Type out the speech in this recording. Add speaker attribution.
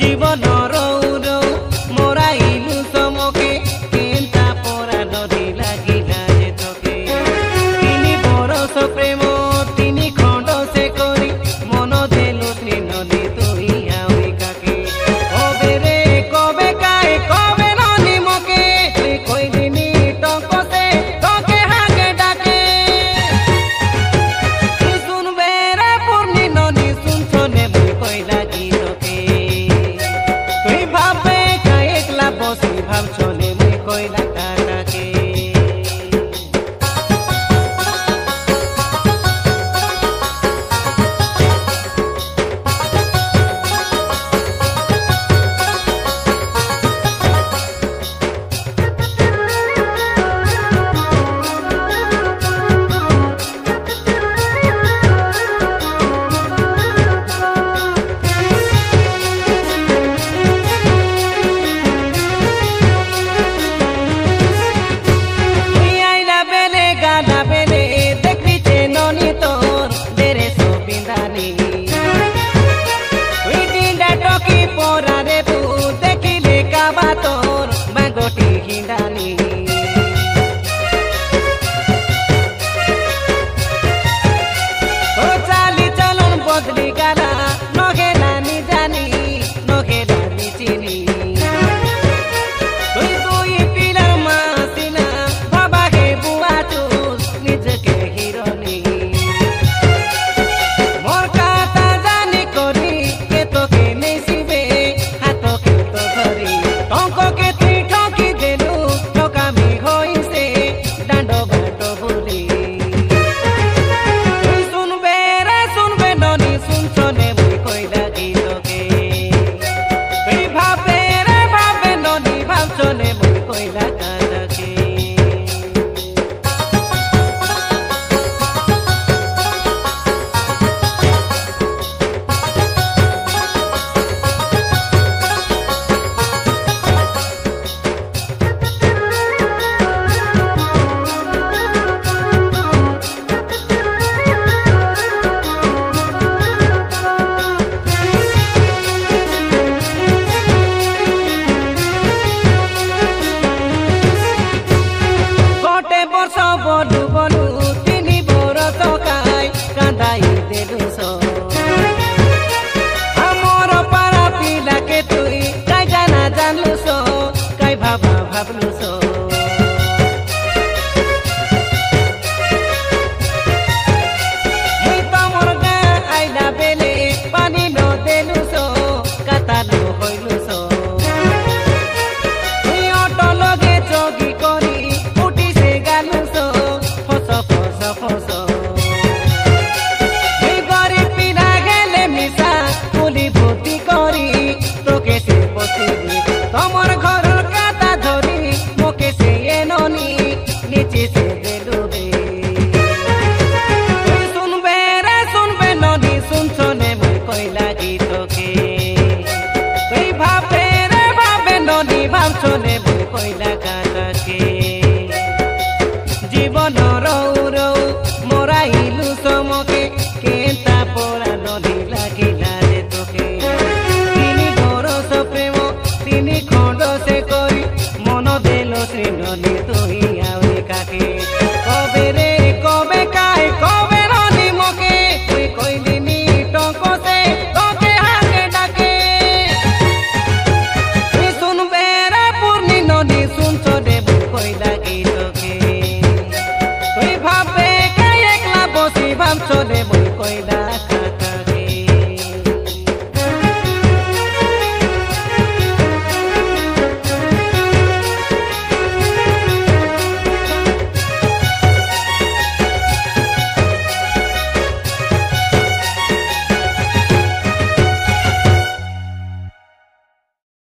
Speaker 1: জীবন রৌ রৌ মোরাইলু সমকে Kenta পরা নদী লাগিলা যে তোকে তিনি বরস প্রেম তিনি খণ্ড সে করি মন দেলু নদী তুই আউই কাকে কবে রে কবে কায় কবে ননি মকে কই দিনি টকসে তোকে হাকে ডাকে শুনবে রে পূর্ণি নদী শুনছ নে মুই কই লাগি তোকে তুই ভাবে কায় একলা বসি ভাবছ নে মুই কই লাগা ডাকে তোর বাগটি হিন্দানি ও চালি চলন বদলি গালা নগে নানি জানি নগে নানি চিনি তুই তুই পিলার মাসিনা বাবাকে বুয়া চুল নিজকে হিরনি মোর কাতা জানি করি কে তোকে নেসিবে হাতকে তো ধরি টঙ্ককে তুই ঠকি দেলু ঠকামি হইছে ডান্ড বাট ভুলি তুই শুনবে রে শুনবে ননি শুনছ নে মুই কই লাগি তোকে তুই ভাবে রে ভাবে ননি ভাবছ নে মুই কই লাগা ডাকে বলু বলু তিনি বরস কাই কাঁদাই দেলু আমার পাড়া পিলাকে তুই কাই জানা জানলু কাই ভাবা ভাবলু মুই তোমর গাঁ আইলা বেলে পানি ন দেলু কাতালু হইলু তুই অটো লগে চগি করি উঠিছে গালু তোমার ঘর কাতা ধরি মোকে সে ননি নিচে সে দেলু রে তুই শুনবে রে শুনবে ননি শুনছ নে মুই কই লাগি তোকে তুই ভাবে রে ভাবে ননি ভাবছ নে মুই কই লাগা তাকে জীবন রৌ রৌ মোরাইলু সমকে কেন্তা পড়া নদী লাগিলা যে তোকে তিনি বরস প্রেম তিনি খণ্ড সে করি মন দেল শ্রীননি তুই আউই কাকে কবে রে কবে কায় কবে ননি মকে তুই কই দিনি টকসে তোকে হাকে ডাকে তুই শুনবে রে পূর্ণি ননি শুনছ নে মুই কই লাগি তোকে তুই ভাবে কায় একলা বসি ভাবছ